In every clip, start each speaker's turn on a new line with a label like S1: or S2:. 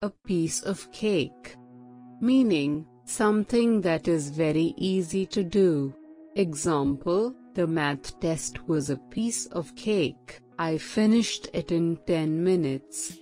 S1: a piece of cake, meaning something that is very easy to do. Example, the math test was a piece of cake. I finished it in 10 minutes.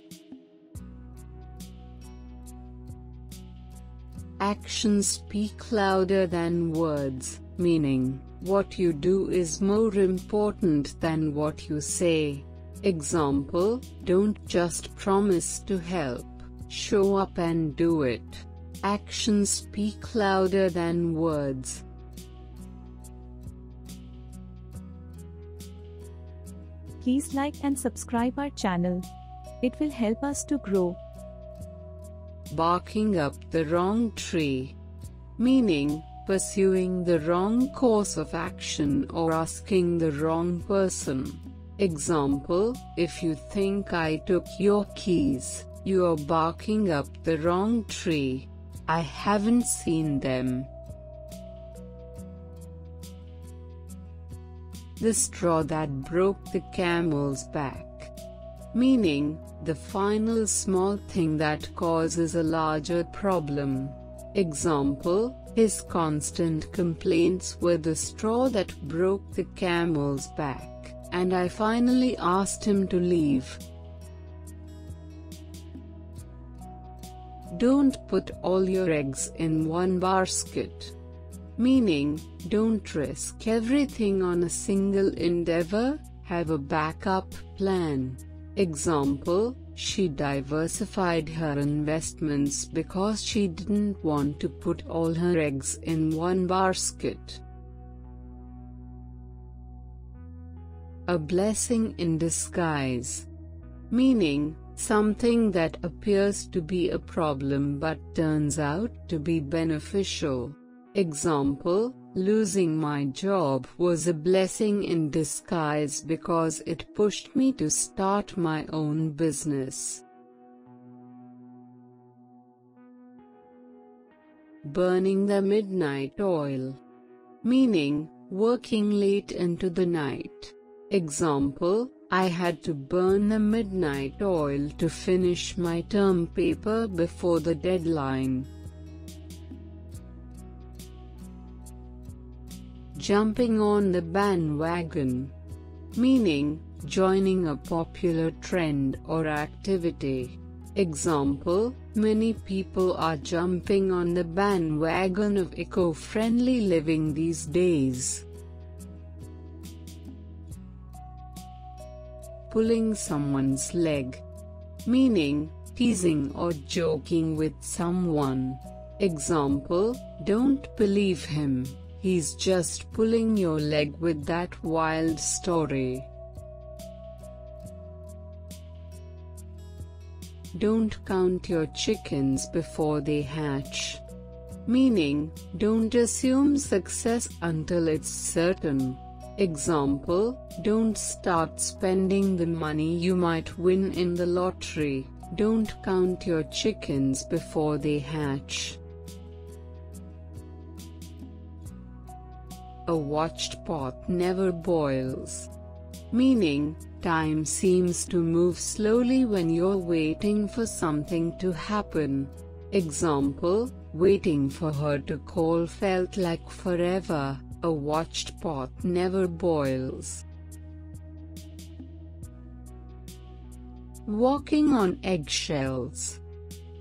S1: Actions speak louder than words, meaning, what you do is more important than what you say. Example, don't just promise to help, show up and do it. Actions speak louder than words.
S2: Please like and subscribe our channel. It will help us to grow.
S1: Barking up the wrong tree, meaning pursuing the wrong course of action or asking the wrong person. Example, if you think I took your keys, you are barking up the wrong tree. I haven't seen them. The straw that broke the camel's back, meaning the final small thing that causes a larger problem. Example, his constant complaints were the straw that broke the camel's back, and I finally asked him to leave. Don't put all your eggs in one basket, meaning, don't risk everything on a single endeavor, have a backup plan. Example, she diversified her investments because she didn't want to put all her eggs in one basket. A blessing in disguise, meaning, something that appears to be a problem but turns out to be beneficial. Example, losing my job was a blessing in disguise because it pushed me to start my own business. Burning the midnight oil, meaning, working late into the night. Example, I had to burn the midnight oil to finish my term paper before the deadline. Jumping on the bandwagon, meaning, joining a popular trend or activity. Example, many people are jumping on the bandwagon of eco-friendly living these days. Pulling someone's leg, meaning, teasing or joking with someone. Example, don't believe him. He's just pulling your leg with that wild story. Don't count your chickens before they hatch, meaning, don't assume success until it's certain. Example, don't start spending the money you might win in the lottery. Don't count your chickens before they hatch. A watched pot never boils, meaning, time seems to move slowly when you're waiting for something to happen. Example, waiting for her to call felt like forever. A watched pot never boils. Walking on eggshells,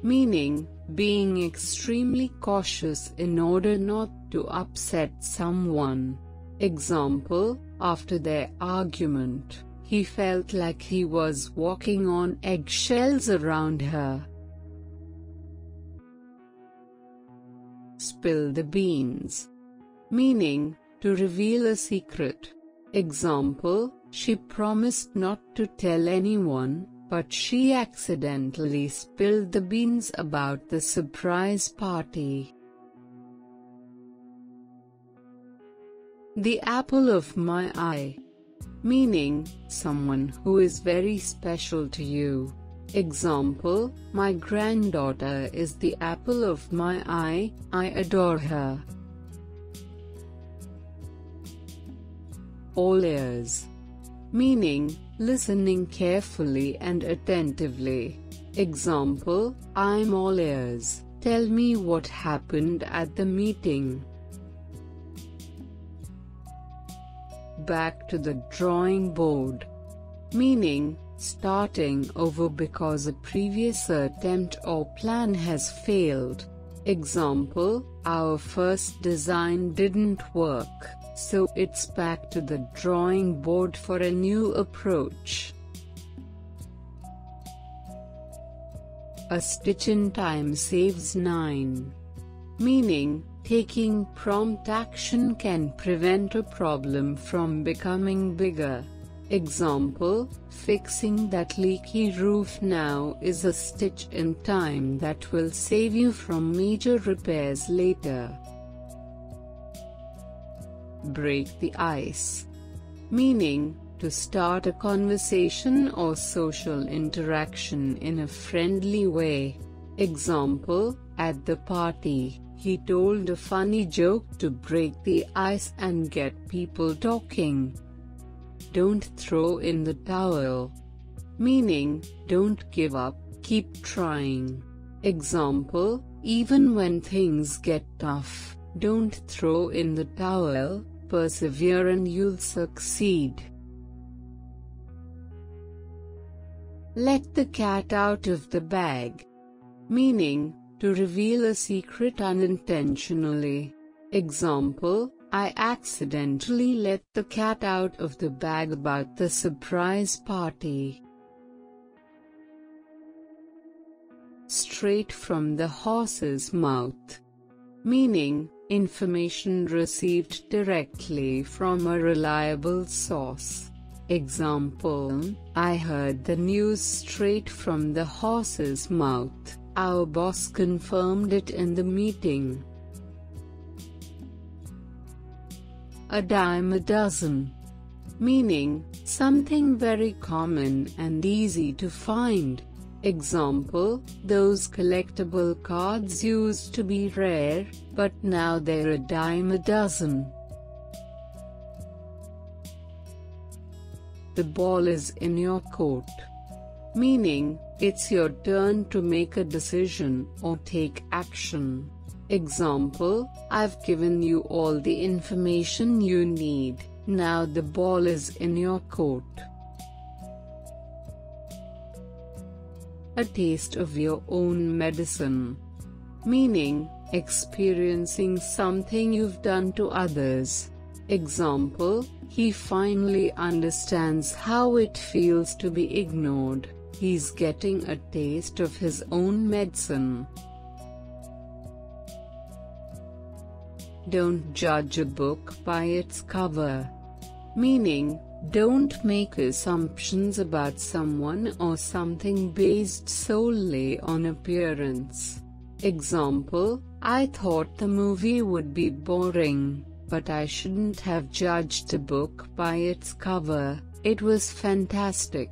S1: meaning, being extremely cautious in order not to upset someone. Example, after their argument, he felt like he was walking on eggshells around her. Spill the beans, meaning, to reveal a secret. Example, she promised not to tell anyone, but she accidentally spilled the beans about the surprise party. The apple of my eye, meaning, someone who is very special to you. Example, my granddaughter is the apple of my eye, I adore her. All ears, meaning, listening carefully and attentively. Example, I'm all ears. Tell me what happened at the meeting. Back to the drawing board. Meaning, starting over because a previous attempt or plan has failed. Example, our first design didn't work, so it's back to the drawing board for a new approach. A stitch in time saves 9. Meaning, taking prompt action can prevent a problem from becoming bigger. Example, fixing that leaky roof now is a stitch in time that will save you from major repairs later. Break the ice. Meaning, to start a conversation or social interaction in a friendly way. Example, at the party, he told a funny joke to break the ice and get people talking. Don't throw in the towel. Meaning, don't give up, keep trying. Example, even when things get tough, don't throw in the towel, persevere and you'll succeed. Let the cat out of the bag. Meaning, to reveal a secret unintentionally. Example, I accidentally let the cat out of the bag about the surprise party. Straight from the horse's mouth. Meaning, information received directly from a reliable source. Example, I heard the news straight from the horse's mouth. Our boss confirmed it in the meeting. A dime a dozen. Meaning, something very common and easy to find. Example, those collectible cards used to be rare, but now they're a dime a dozen. The ball is in your court. Meaning, it's your turn to make a decision or take action. Example, I've given you all the information you need, now the ball is in your court. A taste of your own medicine. Meaning, experiencing something you've done to others. Example, he finally understands how it feels to be ignored. He's getting a taste of his own medicine. Don't judge a book by its cover. Meaning, don't make assumptions about someone or something based solely on appearance. Example, I thought the movie would be boring, but I shouldn't have judged a book by its cover. It was fantastic.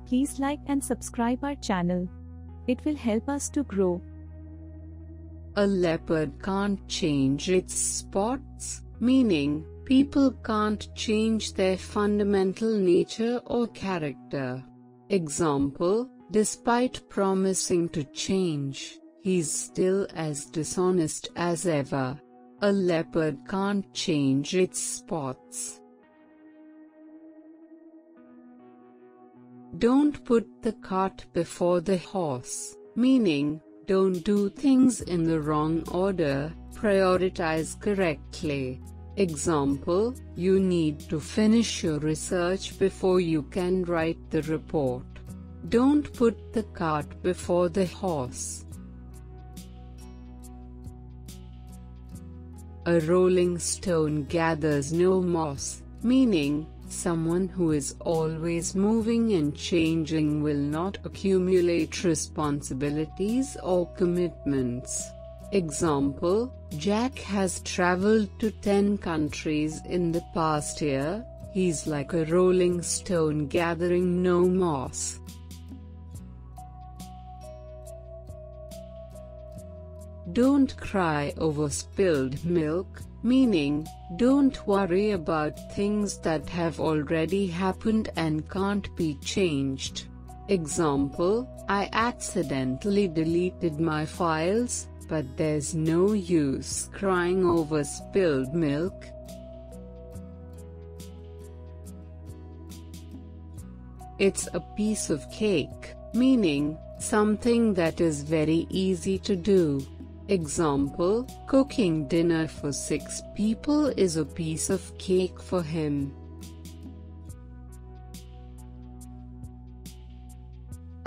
S2: Please like and subscribe our channel. It will help us to grow.
S1: A leopard can't change its spots. Meaning, people can't change their fundamental nature or character. Example, despite promising to change, he's still as dishonest as ever. A leopard can't change its spots. Don't put the cart before the horse. Meaning, don't do things in the wrong order, prioritize correctly. Example, you need to finish your research before you can write the report. Don't put the cart before the horse. A rolling stone gathers no moss. Meaning, someone who is always moving and changing will not accumulate responsibilities or commitments. Example, Jack has traveled to 10 countries in the past year. He's like a rolling stone gathering no moss. Don't cry over spilled milk. Meaning, don't worry about things that have already happened and can't be changed. Example, I accidentally deleted my files, but there's no use crying over spilled milk. It's a piece of cake, meaning something that is very easy to do. Example, cooking dinner for 6 people is a piece of cake for him.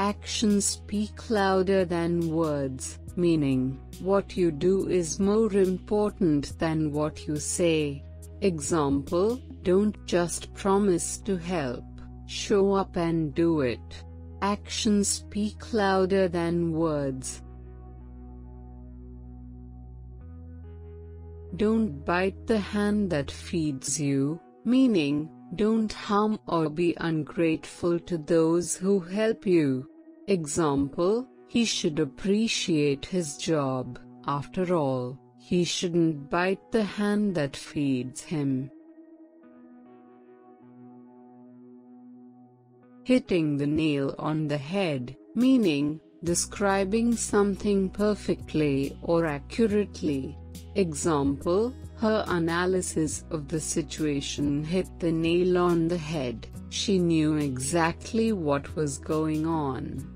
S1: Actions speak louder than words, meaning what you do is more important than what you say. Example, don't just promise to help, show up and do it. Actions speak louder than words. Don't bite the hand that feeds you, meaning don't harm or be ungrateful to those who help you. Example, he should appreciate his job. After all, he shouldn't bite the hand that feeds him. Hitting the nail on the head, meaning describing something perfectly or accurately. Example, her analysis of the situation hit the nail on the head. She knew exactly what was going on.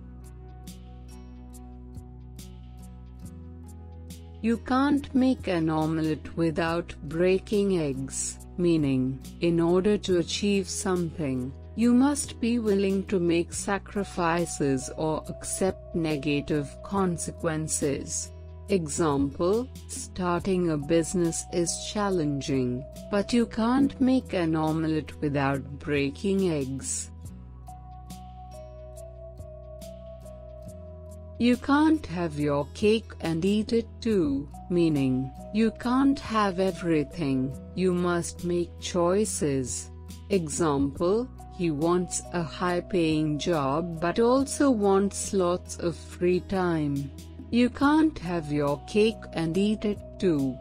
S1: You can't make an omelette without breaking eggs, meaning, in order to achieve something, you must be willing to make sacrifices or accept negative consequences. Example, starting a business is challenging, but you can't make an omelette without breaking eggs. You can't have your cake and eat it too, meaning, you can't have everything, you must make choices. Example, he wants a high-paying job but also wants lots of free time. You can't have your cake and eat it too.